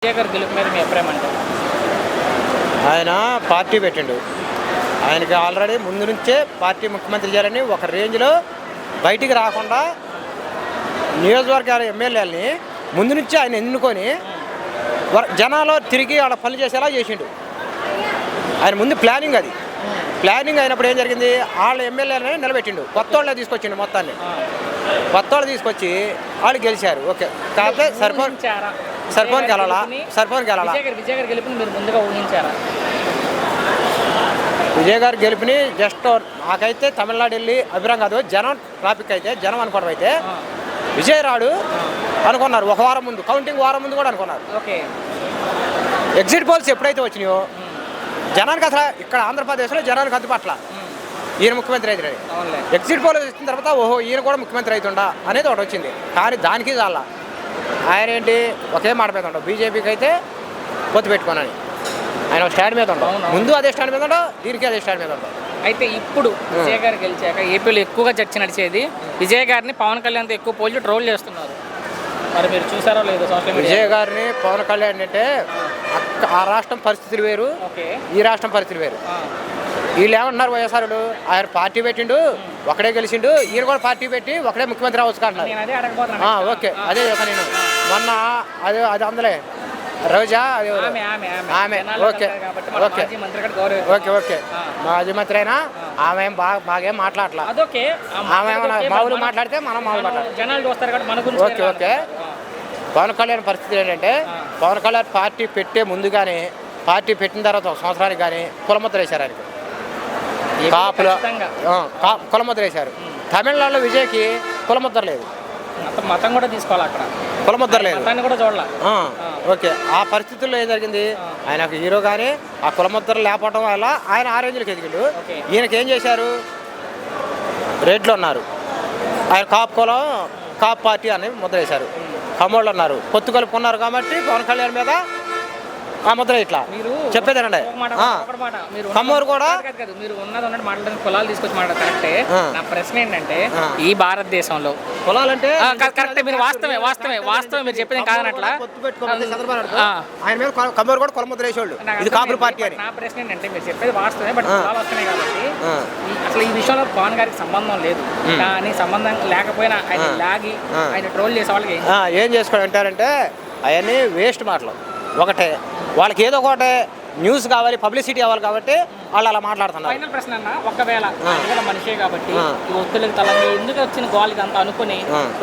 విజయ్ గారి గెలుపు మీద మీ అభిప్రాయం అంటే? ఆయన పార్టీ పెట్టిండు. ఆయనకి ఆల్రెడీ ముందు నుంచే పార్టీ ముఖ్యమంత్రి చేయాలని ఒక రేంజ్లో బయటికి రాకుండా నియోజకవర్గాల ఎమ్మెల్యేలని ముందు నుంచే ఆయన ఎన్నుకొని జనాలు తిరిగి వాళ్ళ పనులు చేసేలా చేసిండు. ఆయన ముందు ప్లానింగ్ అది. ప్లానింగ్ అయినప్పుడు ఏం జరిగింది, వాళ్ళ ఎమ్మెల్యేలని నిలబెట్టిండు. కొత్త వాళ్ళని తీసుకొచ్చిండు. మొత్తాన్ని కొత్త వాళ్ళు తీసుకొచ్చి వాళ్ళు గెలిచారు. ఓకే, కాకపోతే సరిపోనికి వెళ్ళాలా. విజయ్ గారి గెలుపుని మీరు ముందుగా ఊహించారా? విజయ్ గారి గెలుపుని జస్ట్ నాకైతే తమిళనాడు వెళ్ళి అభిప్రాయం కాదు, జనం ట్రాఫిక్ అయితే జనం అనుకోవడం అయితే విజయ్ రాడు అనుకున్నారు. ఒక వారం ముందు, కౌంటింగ్ వారం ముందు కూడా అనుకున్నారు. ఓకే, ఎగ్జిట్ పోల్స్ ఎప్పుడైతే వచ్చినాయో జనానికి అసలు ఇక్కడ ఆంధ్రప్రదేశ్లో జనానికి అందుపట్ల ఈయన ముఖ్యమంత్రి అవుతాడు. ఎగ్జిట్ పోల్ వచ్చిన తర్వాత ఓహో ఈయన కూడా ముఖ్యమంత్రి అవుతుండా అనేది ఒకటి వచ్చింది. కానీ దానికి చాలా ఆయన ఏంటి ఒకే మాట మీద ఉండవు. బీజేపీకి అయితే పొత్తు పెట్టుకోనని ఆయన స్టాండ్ మీద ఉండవు. ముందు అదే స్టాండ్ మీద ఉండవు, దీనికి అదే స్టాండ్ మీద ఉండవు. అయితే ఇప్పుడు విజయ్ గారు గెలిచాక ఏపీలో ఎక్కువగా చర్చ నడిచేది విజయ్ గారిని పవన్ కళ్యాణ్తో ఎక్కువ పోల్చి ట్రోల్ చేస్తున్నారు. మరి మీరు చూసారో లేదో సోషల్ మీడియా? విజయ్ గారిని పవన్ కళ్యాణ్ అంటే ఆ రాష్ట్రం పరిస్థితులు వేరు, ఈ రాష్ట్రం పరిస్థితులు వేరు. వీళ్ళు ఏమంటున్నారు వైఎస్ఆర్లు, ఆయన పార్టీ పెట్టిండు ఒకడే గెలిచిండు, ఈయన కూడా పార్టీ పెట్టి ఒకడే ముఖ్యమంత్రి అవ్వచ్చు అంటున్నారు. ఓకే, అదే నేను మొన్న అది అందలే రోజా ఆమె ఓకే ఓకే ఓకే ఓకే మాజీ మంత్రి అయినా ఆమె బాగా మాట్లాడలా. ఆమె మామూలు మాట్లాడితే మనం మామూలు మాట్లాడాలి. Okay okay. పవన్ కళ్యాణ్ పరిస్థితి ఏంటంటే పవన్ కళ్యాణ్ పార్టీ పెట్టే ముందు కానీ పార్టీ పెట్టిన తర్వాత ఒక సంవత్సరానికి కానీ కులముద్ర వేశారు. ఆయనకి కాపులు కులముద్ర వేశారు. తమిళనాడులో విజయ్కి కులముద్ర లేదు, మతం కూడా తీసుకోవాలి, అక్కడ కులముద్ర లేదు. ఓకే, ఆ పరిస్థితుల్లో ఏం జరిగింది, ఆయన ఒక హీరో కానీ ఆ కులముద్ర లేకపోవడం వల్ల ఆయన ఆ రేంజ్లోకి ఎదిగిండు. ఈయనకి ఏం చేశారు, రెడ్లు ఉన్నారు, ఆయన కాపు కులం కాపు పార్టీ అని ముద్ర వేశారు. కమ్మోళ్ళు ఉన్నారు, పొత్తు కలుపుకున్నారు కాబట్టి పవన్ కళ్యాణ్ మీద ఆ ముద్ర ఇట్లా చెప్పేదేనండి. కమ్మూరు కూడా మీరు ఉన్నది మాట్లాడిన కులాలు తీసుకొచ్చి మాట్లాడతారంటే నా ప్రశ్న ఏంటంటే ఈ భారతదేశంలో కులాలంటే కరెక్ట్, మీరు వాస్తవం మీరు చెప్పేది కాదనట్లా. ఆయన మీద కమ్మూరు కూడా కులముద్ర వేసేవాళ్ళు, ఇది కాపుల పార్టీ అని. నా ప్రశ్న ఏంటంటే మీరు చెప్పేది వాస్తవమే, బట్ కులాలు వస్తున్నాయి కాబట్టి అసలు ఈ విషయంలో పవన్ గారికి సంబంధం లేదు. కానీ సంబంధం లేకపోయినా ఆయన లాగి ఆయన ట్రోల్ చేసే వాళ్ళకి ఏం చేసుకోవడం అంటారంటే అవన్నీ వేస్ట్ మాటలు. ఒకటే వాళ్ళకి ఏదో ఒకటి న్యూస్ కావాలి, పబ్లిసిటీ కావాలి కాబట్టి వాళ్ళు అలా మాట్లాడుతున్నారు. ఫైనల్ ప్రశ్న అన్న, ఒకవేళ మనిషే కాబట్టి ఈ ఒత్తిడికి తలంగి ఎందుకు వచ్చిన గోల్కి అంత అనుకుని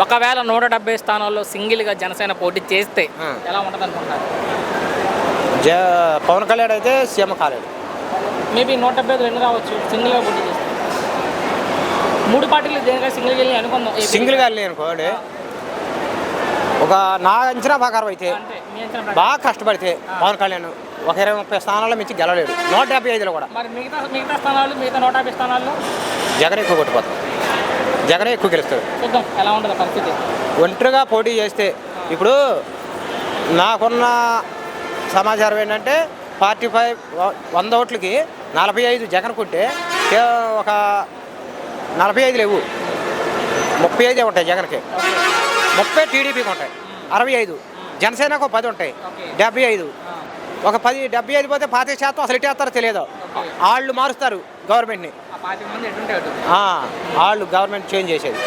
ఒకవేళ 170 స్థానాల్లో సింగిల్ గా జనసేన పోటీ చేస్తే ఎలా ఉంటుంది అనుకుంటారు? పవన్ కళ్యాణ్ అయితే సీఎం కాలేడు. మేబీ 172 రావచ్చు సింగిల్ గా పోటీ చేస్తే. 3 పార్టీలు దేనిగా సింగిల్ వెళ్ళి అనుకుందాం, సింగిల్ గా వెళ్ళి అనుకోండి. ఒక నా అంచనా ప్రకారం అయితే బాగా కష్టపడితే పవన్ కళ్యాణ్ ఒక 20-30 స్థానాల్లో మించి గెలలేడు. 175లో కూడా మరి మిగతా స్థానాలు, మిగతా 150 స్థానాల్లో జగన్ ఎక్కువ కొట్టుపోతాడు, జగనే ఎక్కువ గెలుస్తాడు. చూద్దాం ఎలా ఉంటుంది పరిస్థితి. ఒంటరిగా పోటీ చేస్తే ఇప్పుడు నాకున్న సమాచారం ఏంటంటే 100 ఓట్లకి 45 జగన్ కుంటే ఒక 45 లేవు, 35 ఉంటాయి జగన్కి, 30 టీడీపీకి ఉంటాయి, 65 జనసేనకు 10 ఉంటాయి, 75 ఒక 75 పోతే 25% అసలు ఎటు వేస్తారో తెలియదు. వాళ్ళు మారుస్తారు గవర్నమెంట్ని, వాళ్ళు గవర్నమెంట్ చేంజ్ చేసేది.